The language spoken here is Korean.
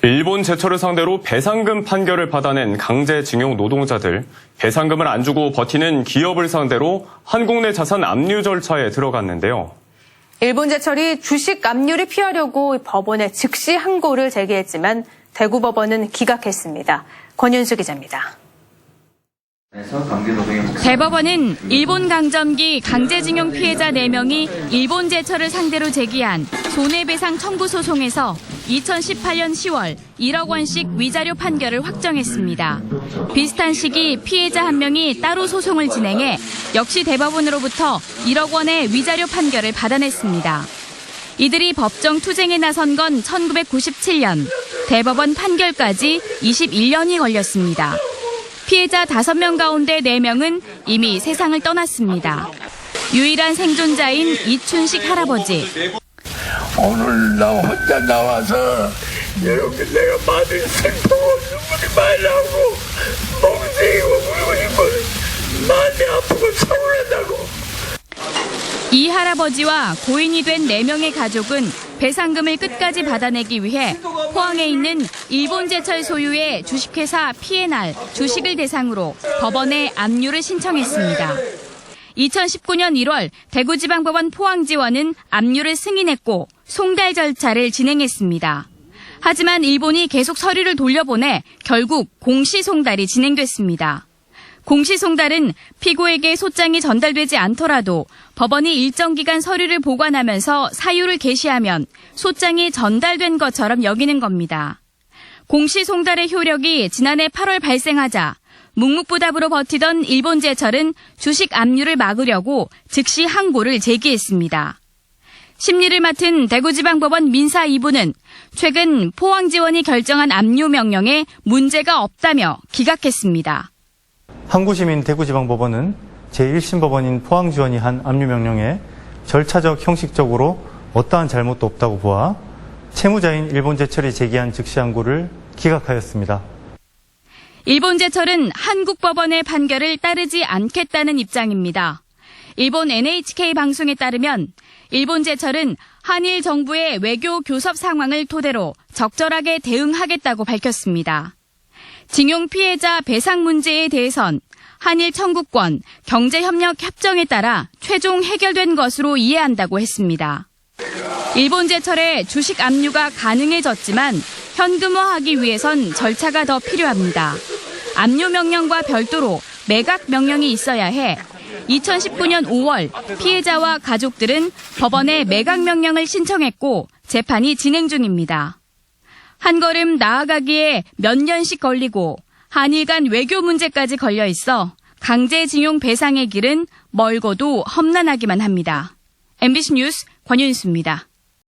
일본 제철을 상대로 배상금 판결을 받아낸 강제징용 노동자들, 배상금을 안 주고 버티는 기업을 상대로 한국 내 자산 압류 절차에 들어갔는데요. 일본 제철이 주식 압류를 피하려고 법원에 즉시 항고를 제기했지만 대구법원은 기각했습니다. 권윤수 기자입니다. 대법원은 일본 강점기 강제징용 피해자 4명이 일본 제철을 상대로 제기한 손해배상 청구 소송에서 2018년 10월 1억 원씩 위자료 판결을 확정했습니다. 비슷한 시기 피해자 1명이 따로 소송을 진행해 역시 대법원으로부터 1억 원의 위자료 판결을 받아냈습니다. 이들이 법정 투쟁에 나선 건 1997년, 대법원 판결까지 21년이 걸렸습니다. 피해자 5명 가운데 4명은 이미 세상을 떠났습니다. 유일한 생존자인 이춘식 할아버지. 오늘 나 혼자 나와서 이렇게 내가 많은 슬프고 눈물이 많이 나고 멍청이고 울고 싶고 많이 아프고 서운하다고. 이 할아버지와 고인이 된 4명의 가족은 배상금을 끝까지 받아내기 위해 포항에 있는 일본 제철 소유의 주식회사 P&R 주식을 대상으로 법원에 압류를 신청했습니다. 2019년 1월 대구지방법원 포항지원은 압류를 승인했고 송달 절차를 진행했습니다. 하지만 일본이 계속 서류를 돌려보내 결국 공시송달이 진행됐습니다. 공시송달은 피고에게 소장이 전달되지 않더라도 법원이 일정 기간 서류를 보관하면서 사유를 게시하면 소장이 전달된 것처럼 여기는 겁니다. 공시송달의 효력이 지난해 8월 발생하자 묵묵부답으로 버티던 일본 제철은 주식 압류를 막으려고 즉시 항고를 제기했습니다. 심리를 맡은 대구지방법원 민사 2부는 최근 포항지원이 결정한 압류 명령에 문제가 없다며 기각했습니다. 항구심인 대구지방법원은 제1심법원인 포항지원이 한 압류명령에 절차적 형식적으로 어떠한 잘못도 없다고 보아 채무자인 일본제철이 제기한 즉시항고를 기각하였습니다. 일본제철은 한국법원의 판결을 따르지 않겠다는 입장입니다. 일본 NHK 방송에 따르면 일본제철은 한일 정부의 외교 교섭 상황을 토대로 적절하게 대응하겠다고 밝혔습니다. 징용 피해자 배상 문제에 대해선 한일 청구권, 경제협력 협정에 따라 최종 해결된 것으로 이해한다고 했습니다. 일본 제철의 주식 압류가 가능해졌지만 현금화하기 위해선 절차가 더 필요합니다. 압류 명령과 별도로 매각 명령이 있어야 해 2019년 5월 피해자와 가족들은 법원에 매각 명령을 신청했고 재판이 진행 중입니다. 한 걸음 나아가기에 몇 년씩 걸리고 한일 간 외교 문제까지 걸려 있어 강제징용 배상의 길은 멀고도 험난하기만 합니다. MBC 뉴스 권윤수입니다.